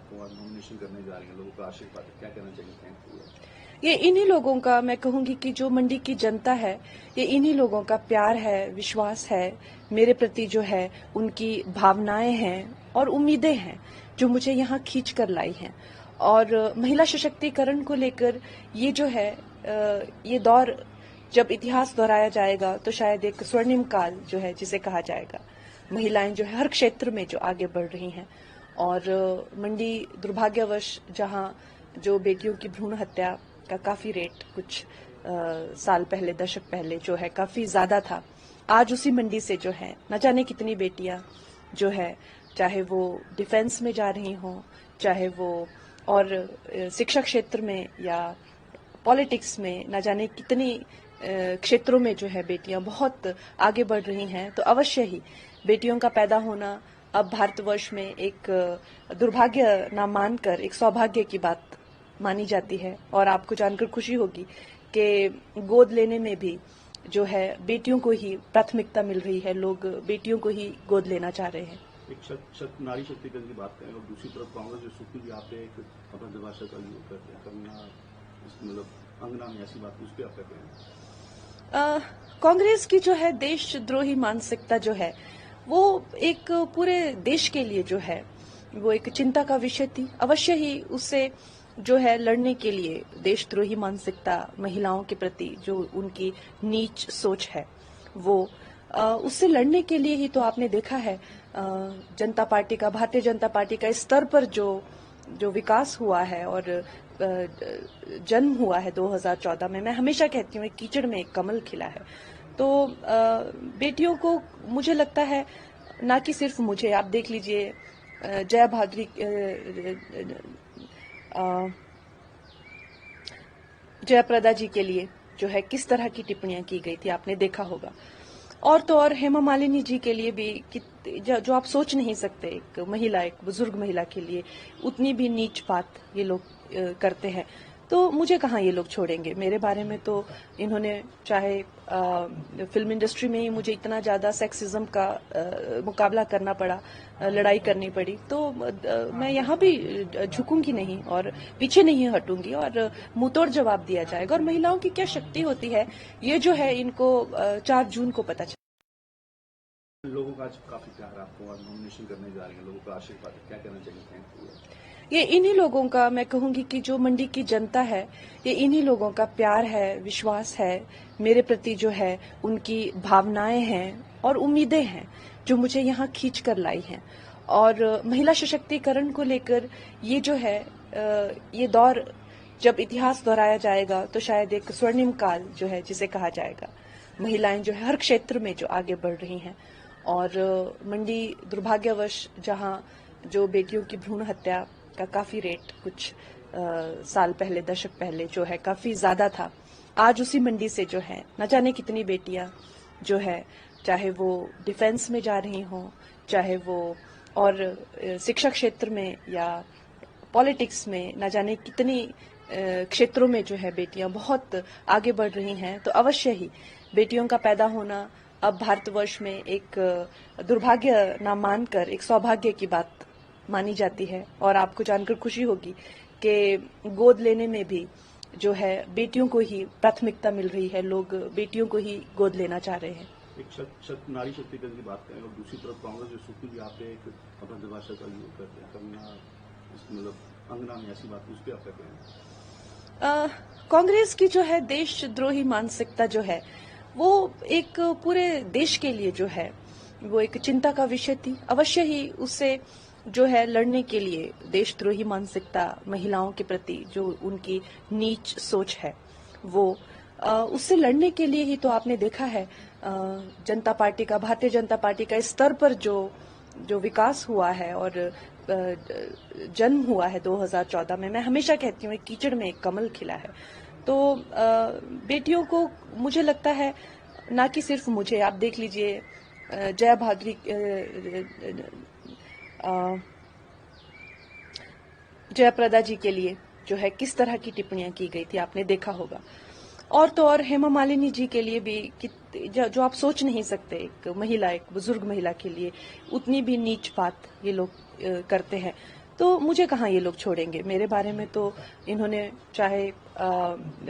आपको और नॉमिनेशन करने जा रही हैं, लोगों का आशीर्वाद है, क्या कहना चाहिए? Thank you. ये इन्हीं लोगों का, मैं कहूंगी कि जो मंडी की जनता है, ये इन्हीं लोगों का प्यार है, विश्वास है मेरे प्रति, जो है उनकी भावनाएं हैं और उम्मीदें हैं जो मुझे यहाँ खींच कर लाई हैं। और महिला सशक्तिकरण को लेकर ये जो है, ये दौर जब इतिहास दोहराया जाएगा तो शायद एक स्वर्णिम काल जो है जिसे कहा जाएगा। महिलाएं जो है हर क्षेत्र में जो आगे बढ़ रही हैं, और मंडी दुर्भाग्यवश जहां जो बेटियों की भ्रूण हत्या का काफी रेट कुछ साल पहले, दशक पहले जो है काफी ज्यादा था, आज उसी मंडी से जो है न जाने कितनी बेटियां जो है, चाहे वो डिफेंस में जा रही हों, चाहे वो और शिक्षा क्षेत्र में या पॉलिटिक्स में, न जाने कितनी क्षेत्रों में जो है बेटियां बहुत आगे बढ़ रही हैं। तो अवश्य ही बेटियों का पैदा होना अब भारतवर्ष में एक दुर्भाग्य ना मानकर एक सौभाग्य की बात मानी जाती है। और आपको जानकर खुशी होगी कि गोद लेने में भी जो है बेटियों को ही प्राथमिकता मिल रही है, लोग बेटियों को ही गोद लेना चाह रहे हैं। एक नारी शक्तिकरण की बात करें और दूसरी तरफ कांग्रेस जो सुप्रीम जी आप एक अपना दिभाषा का यूज करते हैं, कन्या मतलब अंगना में ऐसी बात, उस पर आप क्या कहें? कांग्रेस की जो है देशद्रोही मानसिकता जो है वो एक पूरे देश के लिए जो है वो एक चिंता का विषय थी। अवश्य ही उससे जो है लड़ने के लिए देशद्रोही मानसिकता, महिलाओं के प्रति जो उनकी नीच सोच है, वो उससे लड़ने के लिए ही तो आपने देखा है जनता पार्टी का, भारतीय जनता पार्टी का इस स्तर पर जो विकास हुआ है और जन्म हुआ है 2014 में। मैं हमेशा कहती हूँ एक कीचड़ में एक कमल खिला है। तो बेटियों को मुझे लगता है, ना कि सिर्फ मुझे, आप देख लीजिए जया भादुरी, जयाप्रदा जी के लिए जो है किस तरह की टिप्पणियां की गई थी, आपने देखा होगा। और तो और हेमा मालिनी जी के लिए भी जो आप सोच नहीं सकते, एक महिला, एक बुजुर्ग महिला के लिए उतनी भी नीच बात ये लोग करते हैं। तो मुझे कहाँ ये लोग छोड़ेंगे। मेरे बारे में तो इन्होंने चाहे फिल्म इंडस्ट्री में ही मुझे इतना ज्यादा सेक्सिज्म का मुकाबला करना पड़ा, लड़ाई करनी पड़ी, तो मैं यहाँ भी झुकूंगी नहीं और पीछे नहीं हटूंगी और मुंहतोड़ जवाब दिया जाएगा। और महिलाओं की क्या शक्ति होती है ये जो है इनको 4 जून को पता चला। लोगों का आज काफी प्यार आपको और नॉमिनेशन करने जा रही हैं, लोगों का आशीर्वाद है, क्या कहना चाहिए? Thank you. ये इन्हीं लोगों का, मैं कहूंगी कि जो मंडी की जनता है, ये इन्हीं लोगों का प्यार है, विश्वास है मेरे प्रति, जो है उनकी भावनाएं हैं और उम्मीदें हैं जो मुझे यहाँ खींच कर लाई हैं। और महिला सशक्तिकरण को लेकर ये जो है, ये दौर जब इतिहास दोहराया जाएगा तो शायद एक स्वर्णिम काल जो है जिसे कहा जाएगा। महिलाएं जो है हर क्षेत्र में जो आगे बढ़ रही हैं, और मंडी दुर्भाग्यवश जहां जो बेटियों की भ्रूण हत्या का काफी रेट कुछ साल पहले, दशक पहले जो है काफी ज्यादा था, आज उसी मंडी से जो है न जाने कितनी बेटियां जो है, चाहे वो डिफेंस में जा रही हों, चाहे वो और शिक्षा क्षेत्र में या पॉलिटिक्स में, न जाने कितनी क्षेत्रों में जो है बेटियां बहुत आगे बढ़ रही हैं। तो अवश्य ही बेटियों का पैदा होना अब भारतवर्ष में एक दुर्भाग्य ना मानकर एक सौभाग्य की बात मानी जाती है। और आपको जानकर खुशी होगी कि गोद लेने में भी जो है बेटियों को ही प्राथमिकता मिल रही है, लोग बेटियों को ही गोद लेना चाह रहे हैं। एक नारी शक्तिकरण की बात करें और दूसरी तरफ कांग्रेस जो सुप्रीम जी आप एक अपना दिभाषा का यूज करते हैं, कन्या मतलब अंगना में ऐसी बात, उस पर आप क्या कहें? कांग्रेस की जो है देशद्रोही मानसिकता जो है वो एक पूरे देश के लिए जो है वो एक चिंता का विषय थी। अवश्य ही उससे जो है लड़ने के लिए देशद्रोही मानसिकता, महिलाओं के प्रति जो उनकी नीच सोच है, वो उससे लड़ने के लिए ही तो आपने देखा है जनता पार्टी का, भारतीय जनता पार्टी का इस स्तर पर जो विकास हुआ है और जन्म हुआ है 2014 में। मैं हमेशा कहती हूँ एक कीचड़ में एक कमल खिला है। तो बेटियों को मुझे लगता है, ना कि सिर्फ मुझे, आप देख लीजिए जया भादुरी, जयाप्रदा जी के लिए जो है किस तरह की टिप्पणियां की गई थी, आपने देखा होगा। और तो और हेमा मालिनी जी के लिए भी जो आप सोच नहीं सकते, एक महिला, एक बुजुर्ग महिला के लिए उतनी भी नीच बात ये लोग करते हैं। तो मुझे कहाँ ये लोग छोड़ेंगे। मेरे बारे में तो इन्होंने चाहे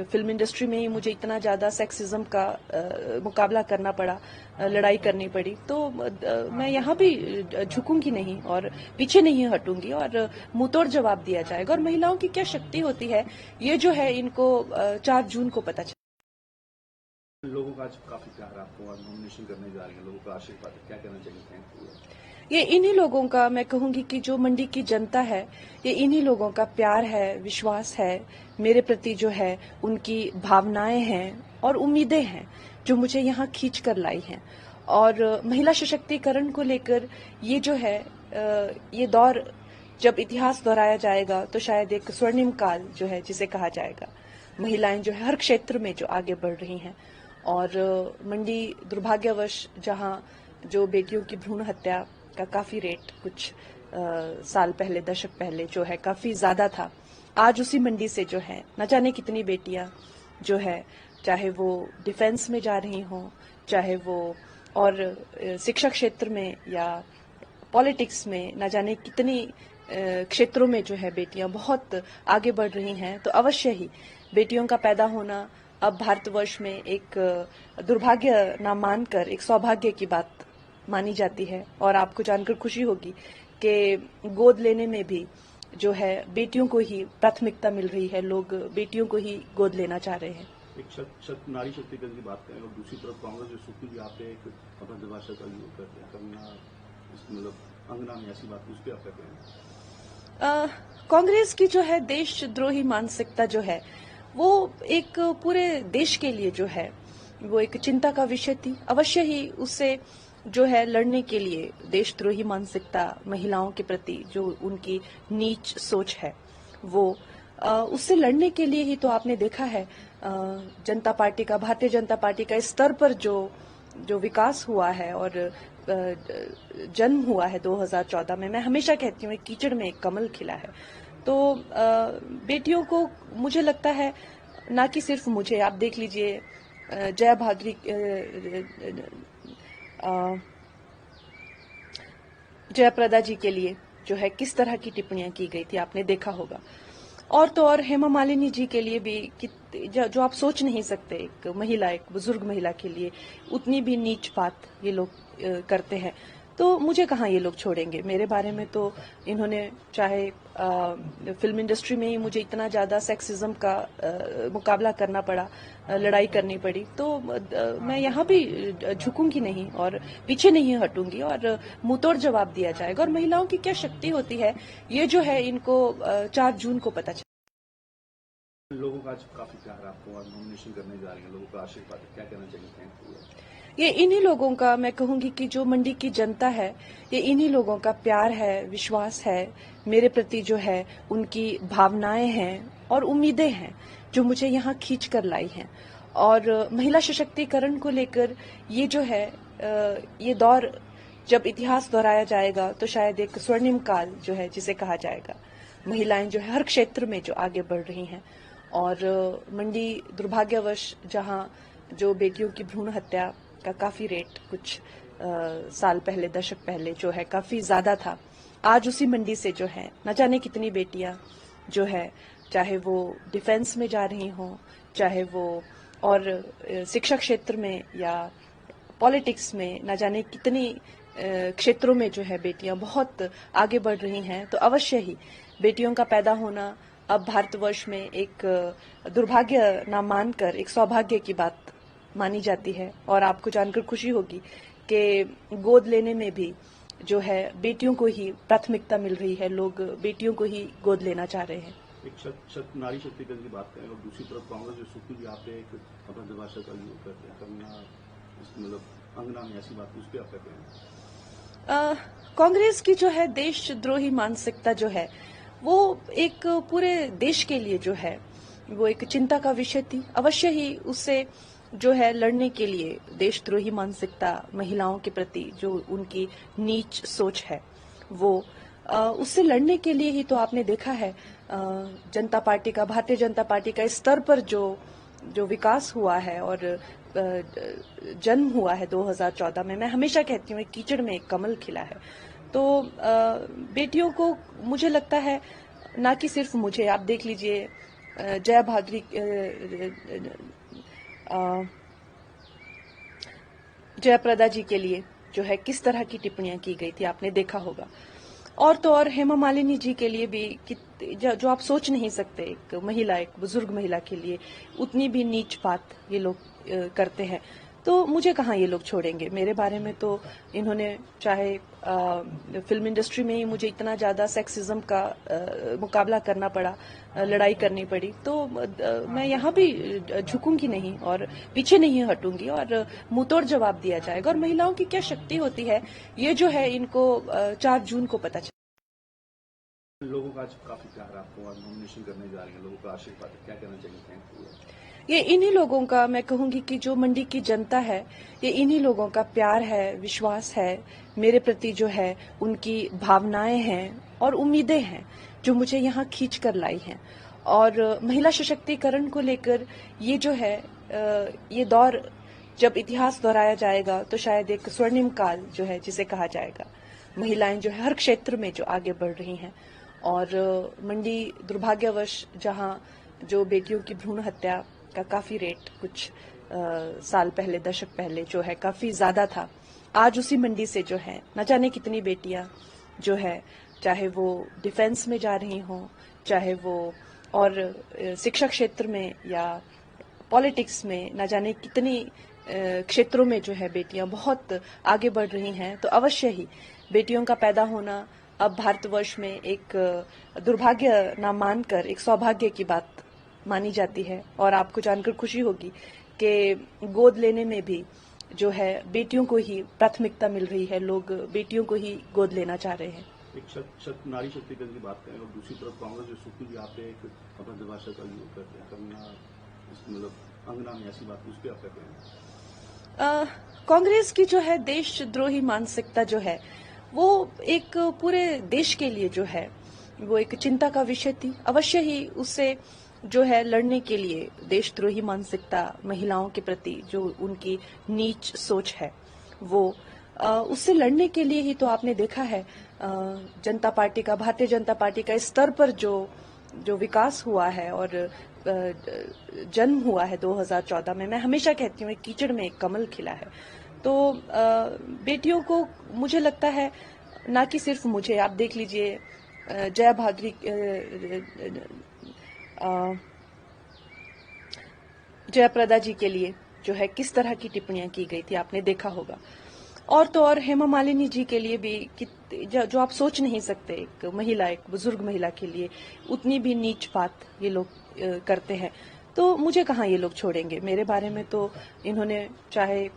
फिल्म इंडस्ट्री में ही मुझे इतना ज़्यादा सेक्सिज्म का मुकाबला करना पड़ा, लड़ाई करनी पड़ी, तो मैं यहाँ भी झुकूंगी नहीं और पीछे नहीं हटूंगी और मुंहतोड़ जवाब दिया जाएगा। और महिलाओं की क्या शक्ति होती है ये जो है इनको 4 जून को पता चला। लोगों का आज काफी प्यार आपको और नॉमिनेशन करने जा रही हैं, लोगों का आशीर्वाद है, क्या कहना चाहिए? Thank you. ये इन्हीं लोगों का, मैं कहूंगी कि जो मंडी की जनता है, ये इन्हीं लोगों का प्यार है, विश्वास है मेरे प्रति, जो है उनकी भावनाएं हैं और उम्मीदें हैं जो मुझे यहाँ खींच कर लाई हैं। और महिला सशक्तिकरण को लेकर ये जो है ये दौर जब इतिहास दोहराया जाएगा तो शायद एक स्वर्णिम काल जो है जिसे कहा जाएगा। महिलाएं जो है हर क्षेत्र में जो आगे बढ़ रही हैं और मंडी दुर्भाग्यवश जहां जो बेटियों की भ्रूण हत्या का काफी रेट कुछ साल पहले, दशक पहले जो है काफी ज्यादा था, आज उसी मंडी से जो है न जाने कितनी बेटियां जो है, चाहे वो डिफेंस में जा रही हों, चाहे वो और शिक्षा क्षेत्र में या पॉलिटिक्स में, न जाने कितनी क्षेत्रों में जो है बेटियां बहुत आगे बढ़ रही हैं। तो अवश्य ही बेटियों का पैदा होना अब भारतवर्ष में एक दुर्भाग्य ना मानकर एक सौभाग्य की बात मानी जाती है। और आपको जानकर खुशी होगी कि गोद लेने में भी जो है बेटियों को ही प्राथमिकता मिल रही है, लोग बेटियों को ही गोद लेना चाह रहे हैं। एक नारी शक्तिकरण की बात करें और दूसरी तरफ कांग्रेस जो सुप्रीम यहाँ पे एक अभद्र भाषा का यूज करते हैं, करना मतलब अंगना में ऐसी बात, उस पर आप क्या कहेंगे? कांग्रेस की जो है देशद्रोही मानसिकता जो है वो एक पूरे देश के लिए जो है वो एक चिंता का विषय थी। अवश्य ही उससे जो है लड़ने के लिए देशद्रोही मानसिकता, महिलाओं के प्रति जो उनकी नीच सोच है, वो उससे लड़ने के लिए ही तो आपने देखा है जनता पार्टी का, भारतीय जनता पार्टी का इस स्तर पर जो विकास हुआ है और जन्म हुआ है 2014 में। मैं हमेशा कहती हूँ कीचड़ में एक कमल खिला है। तो बेटियों को मुझे लगता है, ना कि सिर्फ मुझे, आप देख लीजिए जया भादुरी, जयाप्रदा जी के लिए जो है किस तरह की टिप्पणियां की गई थी, आपने देखा होगा। और तो और हेमा मालिनी जी के लिए भी जो आप सोच नहीं सकते, एक महिला, एक बुजुर्ग महिला के लिए उतनी भी नीच बात ये लोग करते हैं। तो मुझे कहाँ ये लोग छोड़ेंगे। मेरे बारे में तो इन्होंने चाहे फिल्म इंडस्ट्री में ही मुझे इतना ज्यादा सेक्सिज्म का मुकाबला करना पड़ा, लड़ाई करनी पड़ी, तो मैं यहाँ भी झुकूंगी नहीं और पीछे नहीं हटूंगी और मुंहतोड़ जवाब दिया जाएगा। और महिलाओं की क्या शक्ति होती है ये जो है इनको 4 जून को पता चला। लोगों का आज काफी प्यार आपको और नॉमिनेशन करने जा रही हैं, लोगों का आशीर्वाद है, क्या कहना चाहिए? Thank you. ये इन्हीं लोगों का, मैं कहूंगी कि जो मंडी की जनता है, ये इन्हीं लोगों का प्यार है, विश्वास है मेरे प्रति, जो है उनकी भावनाएं हैं और उम्मीदें हैं जो मुझे यहाँ खींच कर लाई हैं। और महिला सशक्तिकरण को लेकर ये जो है ये दौर जब इतिहास दोहराया जाएगा तो शायद एक स्वर्णिम काल जो है जिसे कहा जाएगा। महिलाएं जो है हर क्षेत्र में जो आगे बढ़ रही हैं और मंडी दुर्भाग्यवश जहां जो बेटियों की भ्रूण हत्या का काफी रेट कुछ साल पहले, दशक पहले जो है काफी ज्यादा था, आज उसी मंडी से जो है न जाने कितनी बेटियां जो है, चाहे वो डिफेंस में जा रही हों, चाहे वो और शिक्षा क्षेत्र में या पॉलिटिक्स में, न जाने कितनी क्षेत्रों में जो है बेटियां बहुत आगे बढ़ रही हैं। तो अवश्य ही बेटियों का पैदा होना अब भारतवर्ष में एक दुर्भाग्य ना मानकर एक सौभाग्य की बात मानी जाती है। और आपको जानकर खुशी होगी कि गोद लेने में भी जो है बेटियों को ही प्राथमिकता मिल रही है, लोग बेटियों को ही गोद लेना चाह रहे हैं। एक नारी शक्तिकरण की बात करें और दूसरी तरफ कांग्रेस जो सुप्रीम यहाँ पे एक अभद्र भाषा का यूज करते हैं, करना मतलब अंगना में ऐसी बात, उस पर आप क्या कहेंगे? कांग्रेस की जो है देशद्रोही मानसिकता जो है वो एक पूरे देश के लिए जो है वो एक चिंता का विषय थी। अवश्य ही उससे जो है लड़ने के लिए देशद्रोही मानसिकता, महिलाओं के प्रति जो उनकी नीच सोच है, वो उससे लड़ने के लिए ही तो आपने देखा है जनता पार्टी का, भारतीय जनता पार्टी का इस स्तर पर जो विकास हुआ है और जन्म हुआ है 2014 में। मैं हमेशा कहती हूँ कीचड़ में एक कमल खिला है। तो बेटियों को मुझे लगता है, ना कि सिर्फ मुझे, आप देख लीजिए जया भादुरी जयाप्रदा जी के लिए जो है किस तरह की टिप्पणियां की गई थी, आपने देखा होगा। और तो और हेमा मालिनी जी के लिए भी जो आप सोच नहीं सकते, एक महिला, एक बुजुर्ग महिला के लिए उतनी भी नीच बात ये लोग करते हैं। तो मुझे कहाँ ये लोग छोड़ेंगे। मेरे बारे में तो इन्होंने चाहे फिल्म इंडस्ट्री में ही मुझे इतना ज्यादा सेक्सिज्म का मुकाबला करना पड़ा, लड़ाई करनी पड़ी, तो मैं यहाँ भी झुकूंगी नहीं और पीछे नहीं हटूंगी और मुंहतोड़ जवाब दिया जाएगा। और महिलाओं की क्या शक्ति होती है, ये जो है इनको 4 जून को पता चला। लोगों का आज काफी प्यार है आपको, आज नॉमिनेशन करने जा रही हैं, लोगों का आशीर्वाद है, क्या कहना चाहिए? Thank you. ये इन्हीं लोगों का, मैं कहूंगी कि जो मंडी की जनता है, ये इन्हीं लोगों का प्यार है, विश्वास है, मेरे प्रति जो है उनकी भावनाएं हैं और उम्मीदें हैं जो मुझे यहाँ खींच कर लाई हैं। और महिला सशक्तिकरण को लेकर ये जो है ये दौर जब इतिहास दोहराया जाएगा तो शायद एक स्वर्णिम काल जो है जिसे कहा जाएगा। महिलाएं जो है हर क्षेत्र में जो आगे बढ़ रही हैं। और मंडी दुर्भाग्यवश जहां जो बेटियों की भ्रूण हत्या का काफी रेट कुछ साल पहले, दशक पहले जो है काफी ज्यादा था, आज उसी मंडी से जो है न जाने कितनी बेटियां जो है, चाहे वो डिफेंस में जा रही हों, चाहे वो और शिक्षा क्षेत्र में या पॉलिटिक्स में, न जाने कितनी क्षेत्रों में जो है बेटियां बहुत आगे बढ़ रही हैं। तो अवश्य ही बेटियों का पैदा होना अब भारतवर्ष में एक दुर्भाग्य न मानकर एक सौभाग्य की बात मानी जाती है। और आपको जानकर खुशी होगी कि गोद लेने में भी जो है बेटियों को ही प्राथमिकता मिल रही है, लोग बेटियों को ही गोद लेना चाह रहे हैं। एक नारी शक्तिकरण की बात करें और दूसरी तरफ कांग्रेस जो सुप्रीम यहाँ पे एक अभद्रभाषा का यूज करते हैं, करना मतलब अंगना में ऐसी बात, उस पर आप क्या कहेंगे? कांग्रेस की जो है देशद्रोही मानसिकता जो है वो एक पूरे देश के लिए जो है वो एक चिंता का विषय थी। अवश्य ही उससे जो है लड़ने के लिए देशद्रोही मानसिकता, महिलाओं के प्रति जो उनकी नीच सोच है, वो उससे लड़ने के लिए ही तो आपने देखा है जनता पार्टी का, भारतीय जनता पार्टी का इस स्तर पर जो विकास हुआ है और जन्म हुआ है 2014 में। मैं हमेशा कहती हूँ एक कीचड़ में एक कमल खिला है। तो बेटियों को मुझे लगता है, ना कि सिर्फ मुझे, आप देख लीजिए जया भादुरी जयाप्रदा जी के लिए जो है किस तरह की टिप्पणियां की गई थी, आपने देखा होगा। और तो और हेमा मालिनी जी के लिए भी जो आप सोच नहीं सकते, एक महिला, एक बुजुर्ग महिला के लिए उतनी भी नीच बात ये लोग करते हैं। तो मुझे कहाँ ये लोग छोड़ेंगे। मेरे बारे में तो इन्होंने चाहे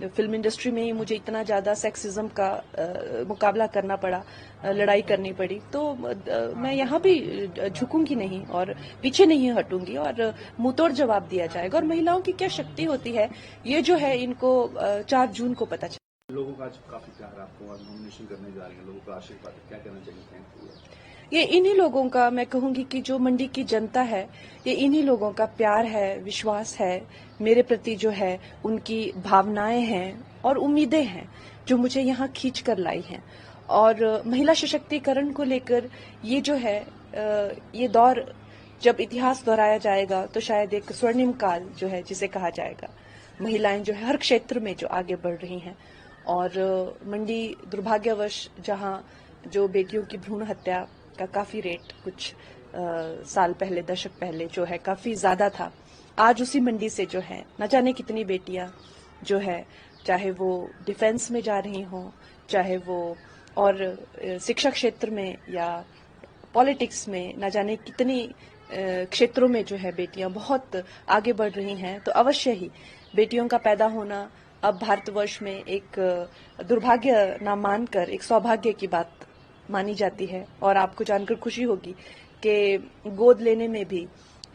फिल्म इंडस्ट्री में ही मुझे इतना ज्यादा सेक्सिज्म का मुकाबला करना पड़ा, लड़ाई करनी पड़ी, तो मैं यहाँ भी झुकूंगी नहीं और पीछे नहीं हटूंगी और मुंहतोड़ जवाब दिया जाएगा। और महिलाओं की क्या शक्ति होती है, ये जो है इनको 4 जून को पता चला। लोगों का आज काफी प्यार है आपको, आज नॉमिनेशन करने जा रही हैं, लोगों का आशीर्वाद है, क्या कहना चाहिए? Thank you. ये इन्हीं लोगों का, मैं कहूंगी कि जो मंडी की जनता है, ये इन्हीं लोगों का प्यार है, विश्वास है, मेरे प्रति जो है उनकी भावनाएं हैं और उम्मीदें हैं जो मुझे यहाँ खींच कर लाई हैं। और महिला सशक्तिकरण को लेकर ये जो है ये दौर जब इतिहास दोहराया जाएगा तो शायद एक स्वर्णिम काल जो है जिसे कहा जाएगा। महिलाएं जो है हर क्षेत्र में जो आगे बढ़ रही हैं। और मंडी दुर्भाग्यवश जहां जो बेटियों की भ्रूण हत्या का काफी रेट कुछ साल पहले, दशक पहले जो है काफी ज्यादा था, आज उसी मंडी से जो है न जाने कितनी बेटियां जो है, चाहे वो डिफेंस में जा रही हों, चाहे वो और शिक्षा क्षेत्र में या पॉलिटिक्स में, न जाने कितनी क्षेत्रों में जो है बेटियां बहुत आगे बढ़ रही हैं। तो अवश्य ही बेटियों का पैदा होना अब भारतवर्ष में एक दुर्भाग्य न मानकर एक सौभाग्य की बात मानी जाती है। और आपको जानकर खुशी होगी कि गोद लेने में भी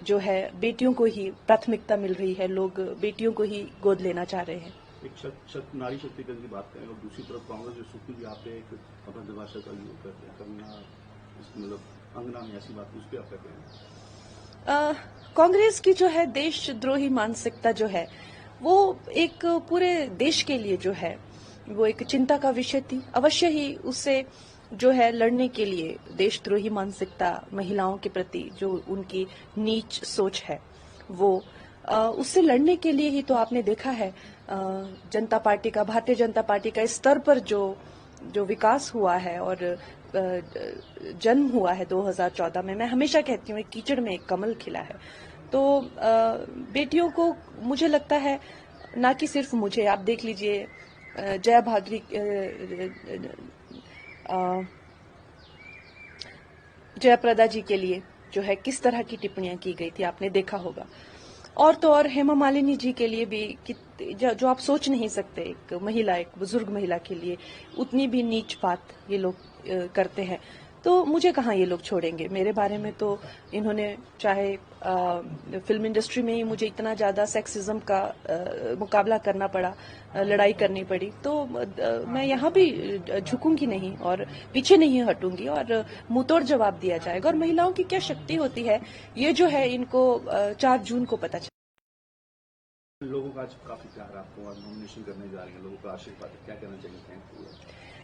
जो है बेटियों को ही प्राथमिकता मिल रही है, लोग बेटियों को ही गोद लेना चाह रहे हैं। एक नारी शक्तिकरण की बात करें और दूसरी तरफ कांग्रेस जो सुप्रीम यहाँ पे एक अभद्रभाषा का यूज करते हैं, करना मतलब अंगना में ऐसी बात, उस पर आप क्या कहेंगे? कांग्रेस की जो है देशद्रोही मानसिकता जो है वो एक पूरे देश के लिए जो है वो एक चिंता का विषय थी। अवश्य ही उससे जो है लड़ने के लिए देशद्रोही मानसिकता, महिलाओं के प्रति जो उनकी नीच सोच है, वो उससे लड़ने के लिए ही तो आपने देखा है जनता पार्टी का, भारतीय जनता पार्टी का इस स्तर पर जो जो विकास हुआ है और जन्म हुआ है 2014 में। मैं हमेशा कहती हूँ एक कीचड़ में एक कमल खिला है। तो बेटियों को मुझे लगता है, ना कि सिर्फ मुझे, आप देख लीजिए जया भादुरी, जयाप्रदा जी के लिए जो है किस तरह की टिप्पणियां की गई थी, आपने देखा होगा। और तो और हेमा मालिनी जी के लिए भी जो आप सोच नहीं सकते, एक महिला, एक बुजुर्ग महिला के लिए उतनी भी नीच बात ये लोग करते हैं। तो मुझे कहाँ ये लोग छोड़ेंगे। मेरे बारे में तो इन्होंने चाहे फिल्म इंडस्ट्री में ही मुझे इतना ज्यादा सेक्सिज्म का मुकाबला करना पड़ा, लड़ाई करनी पड़ी, तो मैं यहाँ भी झुकूंगी नहीं और पीछे नहीं हटूंगी और मुंहतोड़ जवाब दिया जाएगा। और महिलाओं की क्या शक्ति होती है, ये जो है इनको 4 जून को पता चला। लोगों का आज काफी प्यार आपको, आज नॉमिनेशन करने जा रही हैं, लोगों का आशीर्वाद है, क्या कहना चाहिए? Thank you.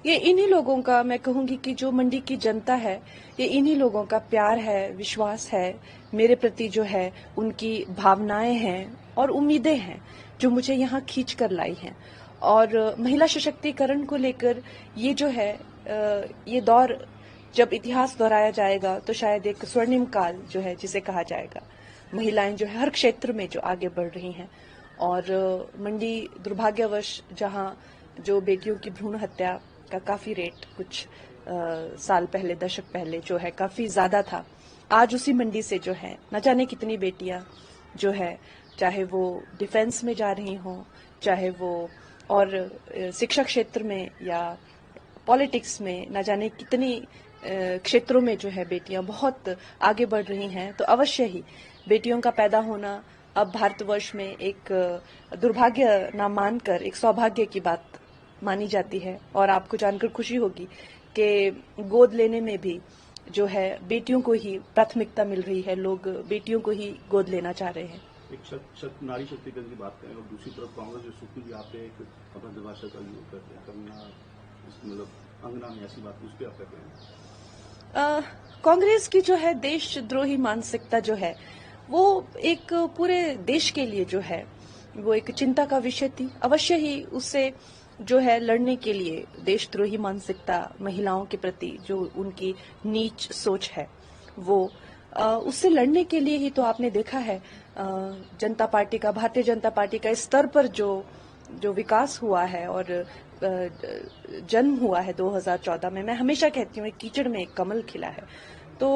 ये इन्हीं लोगों का, मैं कहूंगी कि जो मंडी की जनता है, ये इन्हीं लोगों का प्यार है, विश्वास है, मेरे प्रति जो है उनकी भावनाएं हैं और उम्मीदें हैं जो मुझे यहाँ खींच कर लाई हैं। और महिला सशक्तिकरण को लेकर ये जो है ये दौर जब इतिहास दोहराया जाएगा तो शायद एक स्वर्णिम काल जो है जिसे कहा जाएगा। महिलाएं जो है हर क्षेत्र में जो आगे बढ़ रही हैं। और मंडी दुर्भाग्यवश जहां जो बेटियों की भ्रूण हत्या का काफी रेट कुछ साल पहले, दशक पहले जो है काफी ज्यादा था, आज उसी मंडी से जो है न जाने कितनी बेटियां जो है, चाहे वो डिफेंस में जा रही हों, चाहे वो और शिक्षा क्षेत्र में या पॉलिटिक्स में, न जाने कितनी क्षेत्रों में जो है बेटियां बहुत आगे बढ़ रही हैं। तो अवश्य ही बेटियों का पैदा होना अब भारतवर्ष में एक दुर्भाग्य ना मानकर एक सौभाग्य की बात मानी जाती है। और आपको जानकर खुशी होगी कि गोद लेने में भी जो है बेटियों को ही प्राथमिकता मिल रही है, लोग बेटियों को ही गोद लेना चाह रहे हैं। एक नारी शक्तिकरण की बात करें और दूसरी तरफ कांग्रेस जो सुप्रीम यहाँ पे एक अभद्र भाषा का यूज करते हैं, कंगना, मतलब अंगना में ऐसी बात, उस पर आप क्या कहें? कांग्रेस की जो है देशद्रोही मानसिकता जो है, वो एक पूरे देश के लिए जो है वो एक चिंता का विषय थी। अवश्य ही उससे जो है लड़ने के लिए देशद्रोही मानसिकता, महिलाओं के प्रति जो उनकी नीच सोच है, वो उससे लड़ने के लिए ही तो आपने देखा है जनता पार्टी का, भारतीय जनता पार्टी का इस स्तर पर जो जो विकास हुआ है और जन्म हुआ है 2014 में। मैं हमेशा कहती हूँ एक कीचड़ में एक कमल खिला है। तो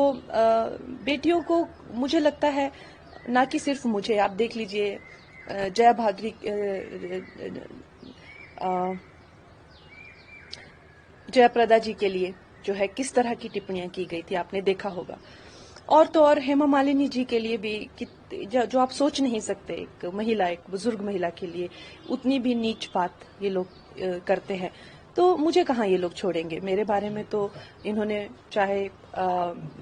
बेटियों को मुझे लगता है, ना कि सिर्फ मुझे, आप देख लीजिए जया भादुरी, जयाप्रदा जी के लिए जो है किस तरह की टिप्पणियां की गई थी, आपने देखा होगा। और तो और हेमा मालिनी जी के लिए भी जो आप सोच नहीं सकते, एक महिला, एक बुजुर्ग महिला के लिए उतनी भी नीच बात ये लोग करते हैं। तो मुझे कहाँ ये लोग छोड़ेंगे। मेरे बारे में तो इन्होंने चाहे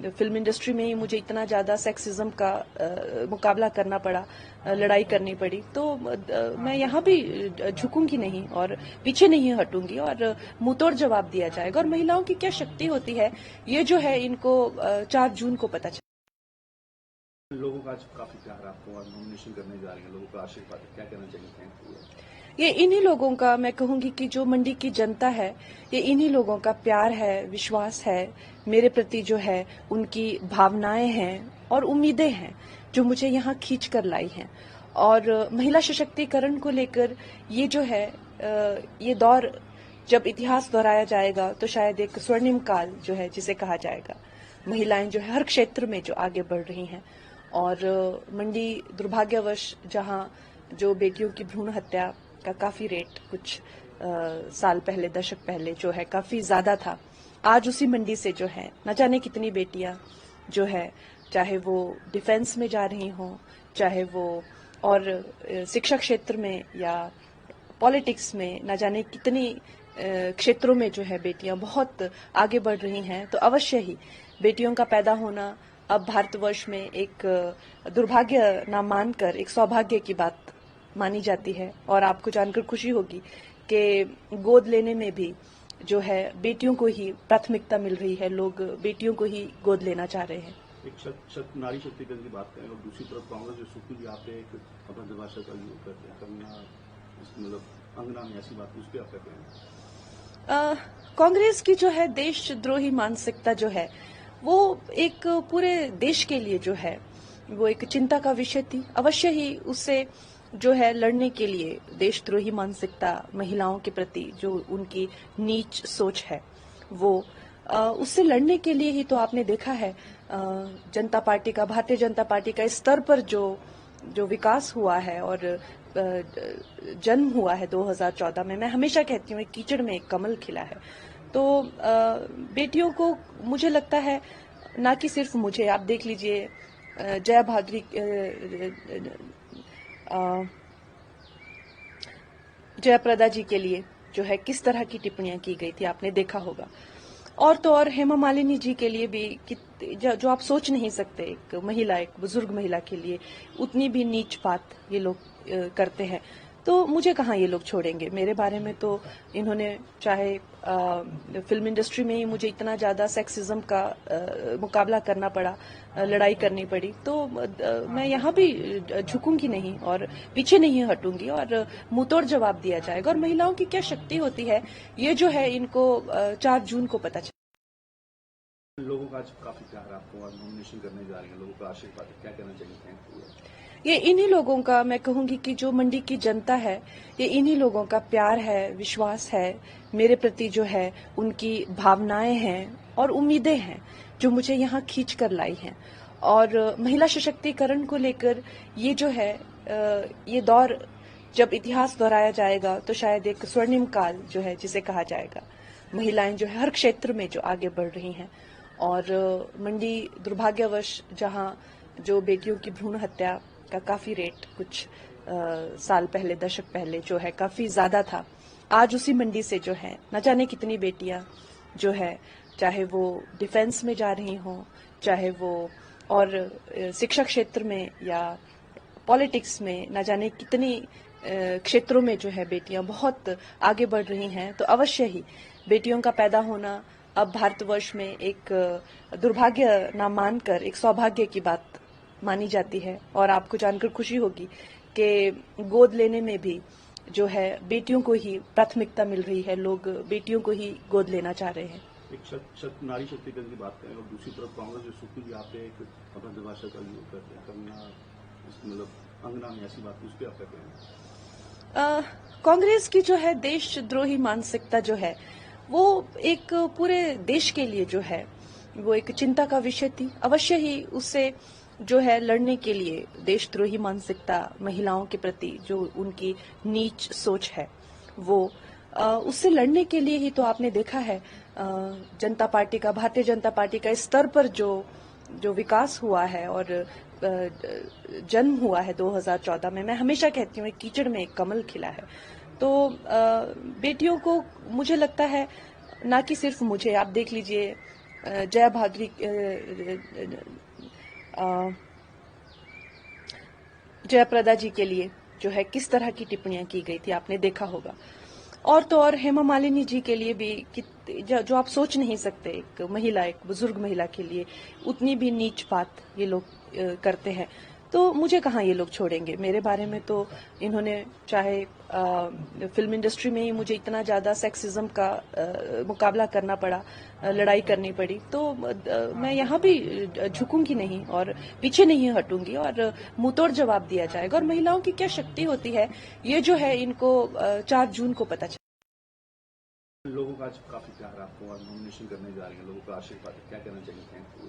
फिल्म इंडस्ट्री में ही मुझे इतना ज्यादा सेक्सिज्म का मुकाबला करना पड़ा, लड़ाई करनी पड़ी, तो मैं यहाँ भी झुकूंगी नहीं और पीछे नहीं हटूंगी और मुंहतोड़ जवाब दिया जाएगा। और महिलाओं की क्या शक्ति होती है, ये जो है इनको 4 जून को पता चला। लोगों का आज काफी प्यार आपको, आज नॉमिनेशन करने जा रही हैं, लोगों का आशीर्वाद है, क्या कहना चाहिए? Thank you. ये इन्हीं लोगों का, मैं कहूंगी कि जो मंडी की जनता है, ये इन्हीं लोगों का प्यार है, विश्वास है, मेरे प्रति जो है उनकी भावनाएं हैं और उम्मीदें हैं जो मुझे यहाँ खींच कर लाई हैं। और महिला सशक्तिकरण को लेकर ये जो है ये दौर जब इतिहास दोहराया जाएगा तो शायद एक स्वर्णिम काल जो है जिसे कहा जाएगा। महिलाएं जो है हर क्षेत्र में जो आगे बढ़ रही हैं। और मंडी दुर्भाग्यवश जहां जो बेटियों की भ्रूण हत्या का काफी रेट कुछ साल पहले, दशक पहले जो है काफी ज्यादा था, आज उसी मंडी से जो है न जाने कितनी बेटियां जो है, चाहे वो डिफेंस में जा रही हों, चाहे वो और शिक्षा क्षेत्र में या पॉलिटिक्स में, न जाने कितनी क्षेत्रों में जो है बेटियां बहुत आगे बढ़ रही हैं। तो अवश्य ही बेटियों का पैदा होना अब भारतवर्ष में एक दुर्भाग्य ना मानकर एक सौभाग्य की बात मानी जाती है। और आपको जानकर खुशी होगी कि गोद लेने में भी जो है बेटियों को ही प्राथमिकता मिल रही है, लोग बेटियों को ही गोद लेना चाह रहे हैं। एक नारी शक्तिकरण की बात करें और दूसरी तरफ कांग्रेस जो सुप्रीम यहाँ पे एक अभद्र भाषा का यूज करते हैं, कंगना मतलब अंगना में ऐसी बात, उस पर आप क्या कहेंगे? कांग्रेस की जो है देशद्रोही मानसिकता जो है वो एक पूरे देश के लिए जो है वो एक चिंता का विषय थी। अवश्य ही उससे जो है लड़ने के लिए देशद्रोही मानसिकता, महिलाओं के प्रति जो उनकी नीच सोच है वो उससे लड़ने के लिए ही तो आपने देखा है जनता पार्टी का, भारतीय जनता पार्टी का इस स्तर पर जो विकास हुआ है और जन्म हुआ है 2014 में। मैं हमेशा कहती हूँ एक कीचड़ में एक कमल खिला है। तो बेटियों को मुझे लगता है, ना कि सिर्फ मुझे, आप देख लीजिए जया भादुरी, जयाप्रदा जी के लिए जो है किस तरह की टिप्पणियां की गई थी, आपने देखा होगा। और तो और हेमा मालिनी जी के लिए भी जो आप सोच नहीं सकते, एक महिला, एक बुजुर्ग महिला के लिए उतनी भी नीच बात ये लोग करते हैं। तो मुझे कहाँ ये लोग छोड़ेंगे। मेरे बारे में तो इन्होंने चाहे फिल्म इंडस्ट्री में ही मुझे इतना ज्यादा सेक्सिज्म का मुकाबला करना पड़ा, लड़ाई करनी पड़ी, तो मैं यहाँ भी झुकूंगी नहीं और पीछे नहीं हटूंगी और मुंहतोड़ जवाब दिया जाएगा। और महिलाओं की क्या शक्ति होती है ये जो है इनको 4 जून को पता चला। लोगों का आज काफी प्यार आपको और नॉमिनेशन करने जा रही है, लोगों का आशीर्वाद, क्या कहना चाहिए? Thank you. ये इन्हीं लोगों का, मैं कहूंगी कि जो मंडी की जनता है, ये इन्हीं लोगों का प्यार है, विश्वास है मेरे प्रति, जो है उनकी भावनाएं हैं और उम्मीदें हैं जो मुझे यहाँ खींच कर लाई हैं। और महिला सशक्तिकरण को लेकर ये जो है ये दौर जब इतिहास दोहराया जाएगा तो शायद एक स्वर्णिम काल जो है जिसे कहा जाएगा। महिलाएं जो है हर क्षेत्र में जो आगे बढ़ रही हैं और मंडी दुर्भाग्यवश जहां जो बेटियों की भ्रूण हत्या का काफी रेट कुछ साल पहले, दशक पहले जो है काफी ज्यादा था, आज उसी मंडी से जो है न जाने कितनी बेटियां जो है, चाहे वो डिफेंस में जा रही हों, चाहे वो और शिक्षा क्षेत्र में या पॉलिटिक्स में, न जाने कितनी क्षेत्रों में जो है बेटियां बहुत आगे बढ़ रही हैं। तो अवश्य ही बेटियों का पैदा होना अब भारतवर्ष में एक दुर्भाग्य ना मानकर एक सौभाग्य की बात मानी जाती है। और आपको जानकर खुशी होगी कि गोद लेने में भी जो है बेटियों को ही प्राथमिकता मिल रही है, लोग बेटियों को ही गोद लेना चाह रहे हैं। एक नारी शक्तिकरण की बात करें और दूसरी तरफ कांग्रेस जो सुप्रीम यहाँ पे एक अभद्र भाषा का यूज करते हैं, कंगना मतलब अंगना में ऐसी बात, उस पर आप क्या कहेंगे? कांग्रेस की जो है देशद्रोही मानसिकता जो है वो एक पूरे देश के लिए जो है वो एक चिंता का विषय थी। अवश्य ही उससे जो है लड़ने के लिए देशद्रोही मानसिकता, महिलाओं के प्रति जो उनकी नीच सोच है वो उससे लड़ने के लिए ही तो आपने देखा है जनता पार्टी का, भारतीय जनता पार्टी का इस स्तर पर जो विकास हुआ है और जन्म हुआ है 2014 में। मैं हमेशा कहती हूँ एक कीचड़ में एक कमल खिला है। तो बेटियों को मुझे लगता है, ना कि सिर्फ मुझे, आप देख लीजिए जया भादुरी, जयाप्रदा जी के लिए जो है किस तरह की टिप्पणियां की गई थी, आपने देखा होगा। और तो और हेमा मालिनी जी के लिए भी जो आप सोच नहीं सकते, एक महिला, एक बुजुर्ग महिला के लिए उतनी भी नीच बात ये लोग करते हैं। तो मुझे कहाँ ये लोग छोड़ेंगे। मेरे बारे में तो इन्होंने चाहे फिल्म इंडस्ट्री में ही मुझे इतना ज्यादा सेक्सिज्म का मुकाबला करना पड़ा, लड़ाई करनी पड़ी, तो मैं यहाँ भी झुकूंगी नहीं और पीछे नहीं हटूंगी और मुंहतोड़ जवाब दिया जाएगा। और महिलाओं की क्या शक्ति होती है ये जो है इनको 4 जून को पता चला। लोगों का आज काफी प्यार आपको और नॉमिनेशन करने जा रही है, लोगों का आशीर्वाद, क्या कहना चाहिए? Thank you.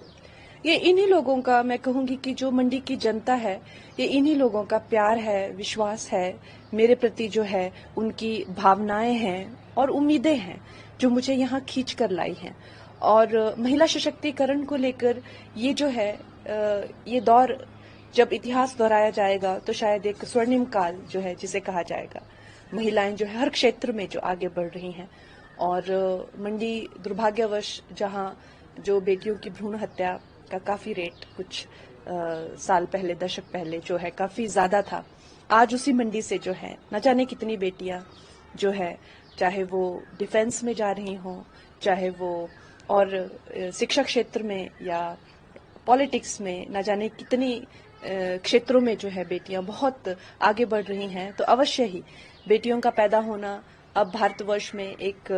ये इन्हीं लोगों का, मैं कहूंगी कि जो मंडी की जनता है, ये इन्हीं लोगों का प्यार है, विश्वास है मेरे प्रति, जो है उनकी भावनाएं हैं और उम्मीदें हैं जो मुझे यहाँ खींच कर लाई हैं। और महिला सशक्तिकरण को लेकर ये जो है ये दौर जब इतिहास दोहराया जाएगा तो शायद एक स्वर्णिम काल जो है जिसे कहा जाएगा। महिलाएं जो है हर क्षेत्र में जो आगे बढ़ रही हैं और मंडी दुर्भाग्यवश जहां जो बेटियों की भ्रूण हत्या का काफी रेट कुछ साल पहले, दशक पहले जो है काफी ज्यादा था, आज उसी मंडी से जो है न जाने कितनी बेटियां जो है, चाहे वो डिफेंस में जा रही हों, चाहे वो और शिक्षा क्षेत्र में या पॉलिटिक्स में, न जाने कितनी क्षेत्रों में जो है बेटियां बहुत आगे बढ़ रही हैं। तो अवश्य ही बेटियों का पैदा होना अब भारतवर्ष में एक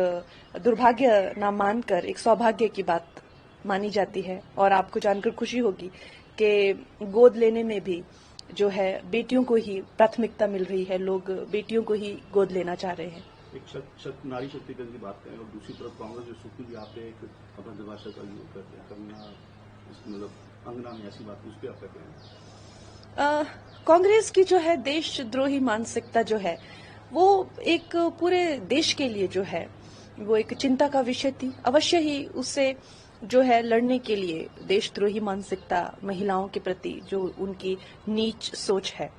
दुर्भाग्य ना मानकर एक सौभाग्य की बात मानी जाती है। और आपको जानकर खुशी होगी कि गोद लेने में भी जो है बेटियों को ही प्राथमिकता मिल रही है, लोग बेटियों को ही गोद लेना चाह रहे हैं। एक नारी शक्तिकरण की बात करें और दूसरी तरफ कांग्रेस जो सुप्रीम यहाँ पे एक अभद्र भाषा का यूज करते हैं, कंगना मतलब अंगना में ऐसी बात, उस पर आप क्या कहेंगे? कांग्रेस की जो है देशद्रोही मानसिकता जो है वो एक पूरे देश के लिए जो है वो एक चिंता का विषय थी। अवश्य ही उससे जो है लड़ने के लिए देशद्रोही मानसिकता, महिलाओं के प्रति जो उनकी नीच सोच है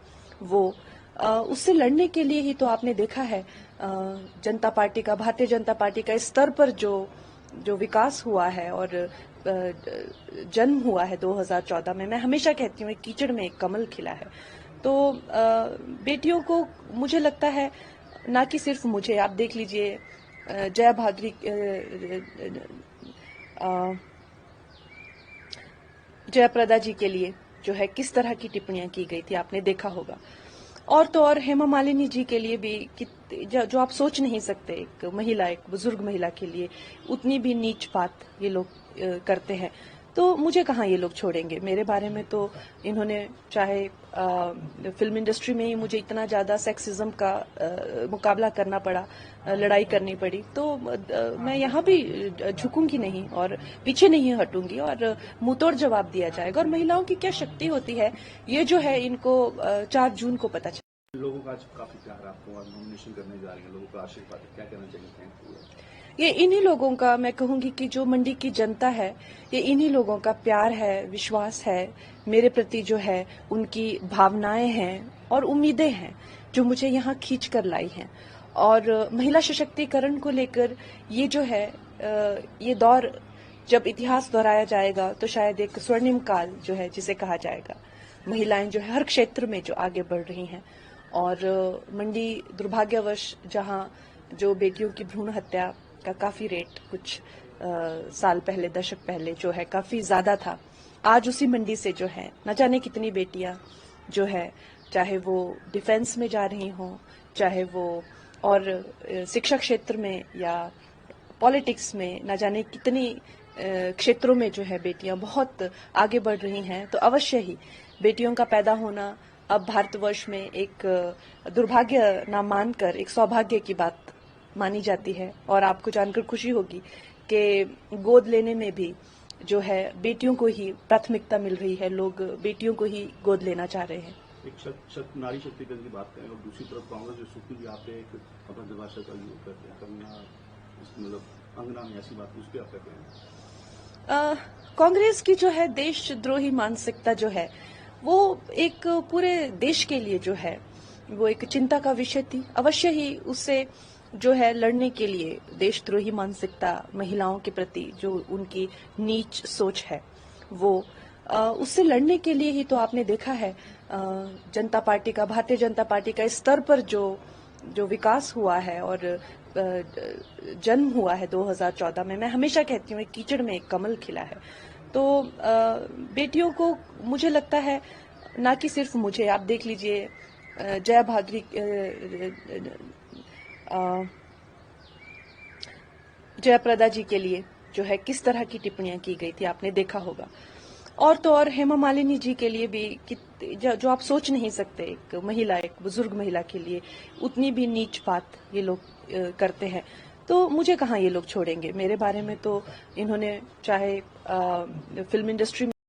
वो उससे लड़ने के लिए ही तो आपने देखा है जनता पार्टी का, भारतीय जनता पार्टी का इस स्तर पर जो विकास हुआ है और जन्म हुआ है 2014 में। मैं हमेशा कहती हूँ कीचड़ में एक कमल खिला है। तो बेटियों को मुझे लगता है, ना कि सिर्फ मुझे, आप देख लीजिए जया भादुरी, जयाप्रदा जी के लिए जो है किस तरह की टिप्पणियां की गई थी, आपने देखा होगा। और तो और हेमा मालिनी जी के लिए भी जो आप सोच नहीं सकते, एक महिला, एक बुजुर्ग महिला के लिए उतनी भी नीच बात ये लोग करते हैं। तो मुझे कहाँ ये लोग छोड़ेंगे। मेरे बारे में तो इन्होंने चाहे फिल्म इंडस्ट्री में ही मुझे इतना ज्यादा सेक्सिज्म का मुकाबला करना पड़ा, लड़ाई करनी पड़ी, तो मैं यहाँ भी झुकूंगी नहीं और पीछे नहीं हटूंगी और मुंहतोड़ जवाब दिया जाएगा। और महिलाओं की क्या शक्ति होती है ये जो है इनको 4 जून को पता चला। लोगों का आज काफी प्यार आपको, आज नॉमिनेशन करने जा रही है, लोगों का आशीर्वाद है, क्या कहना चाहिए? Thank you. ये इन्हीं लोगों का, मैं कहूंगी कि जो मंडी की जनता है, ये इन्हीं लोगों का प्यार है, विश्वास है मेरे प्रति, जो है उनकी भावनाएं हैं और उम्मीदें हैं जो मुझे यहाँ खींच कर लाई हैं। और महिला सशक्तिकरण को लेकर ये जो है ये दौर जब इतिहास दोहराया जाएगा तो शायद एक स्वर्णिम काल जो है जिसे कहा जाएगा। महिलाएं जो है हर क्षेत्र में जो आगे बढ़ रही हैं। और मंडी दुर्भाग्यवश जहां जो बेटियों की भ्रूण हत्या का काफी रेट कुछ साल पहले, दशक पहले जो है काफी ज्यादा था, आज उसी मंडी से जो है न जाने कितनी बेटियां जो है, चाहे वो डिफेंस में जा रही हों, चाहे वो और शिक्षा क्षेत्र में या पॉलिटिक्स में, न जाने कितनी क्षेत्रों में जो है बेटियां बहुत आगे बढ़ रही हैं। तो अवश्य ही बेटियों का पैदा होना अब भारतवर्ष में एक दुर्भाग्य ना मानकर एक सौभाग्य की बात मानी जाती है। और आपको जानकर खुशी होगी कि गोद लेने में भी जो है बेटियों को ही प्राथमिकता मिल रही है, लोग बेटियों को ही गोद लेना चाह रहे हैं। एक नारी शक्तिकरण की बात करें और दूसरी तरफ कांग्रेस जो सुप्रीम यहाँ पे एक अभद्र भाषा का यूज करते हैं, कंगना मतलब अंगना में ऐसी बात, उस पर आप क्या कहेंगे? कांग्रेस की जो है देशद्रोही मानसिकता जो है वो एक पूरे देश के लिए जो है वो एक चिंता का विषय थी। अवश्य ही उससे जो है लड़ने के लिए देशद्रोही मानसिकता, महिलाओं के प्रति जो उनकी नीच सोच है वो उससे लड़ने के लिए ही तो आपने देखा है जनता पार्टी का, भारतीय जनता पार्टी का इस स्तर पर जो विकास हुआ है और जन्म हुआ है 2014 में। मैं हमेशा कहती हूँ कीचड़ में एक कमल खिला है। तो बेटियों को मुझे लगता है, ना कि सिर्फ मुझे, आप देख लीजिए जया भादुरी, जयाप्रदा जी के लिए जो है किस तरह की टिप्पणियां की गई थी, आपने देखा होगा। और तो और हेमा मालिनी जी के लिए भी जो आप सोच नहीं सकते, एक महिला, एक बुजुर्ग महिला के लिए उतनी भी नीच बात ये लोग करते हैं। तो मुझे कहाँ ये लोग छोड़ेंगे। मेरे बारे में तो इन्होंने चाहे फिल्म इंडस्ट्री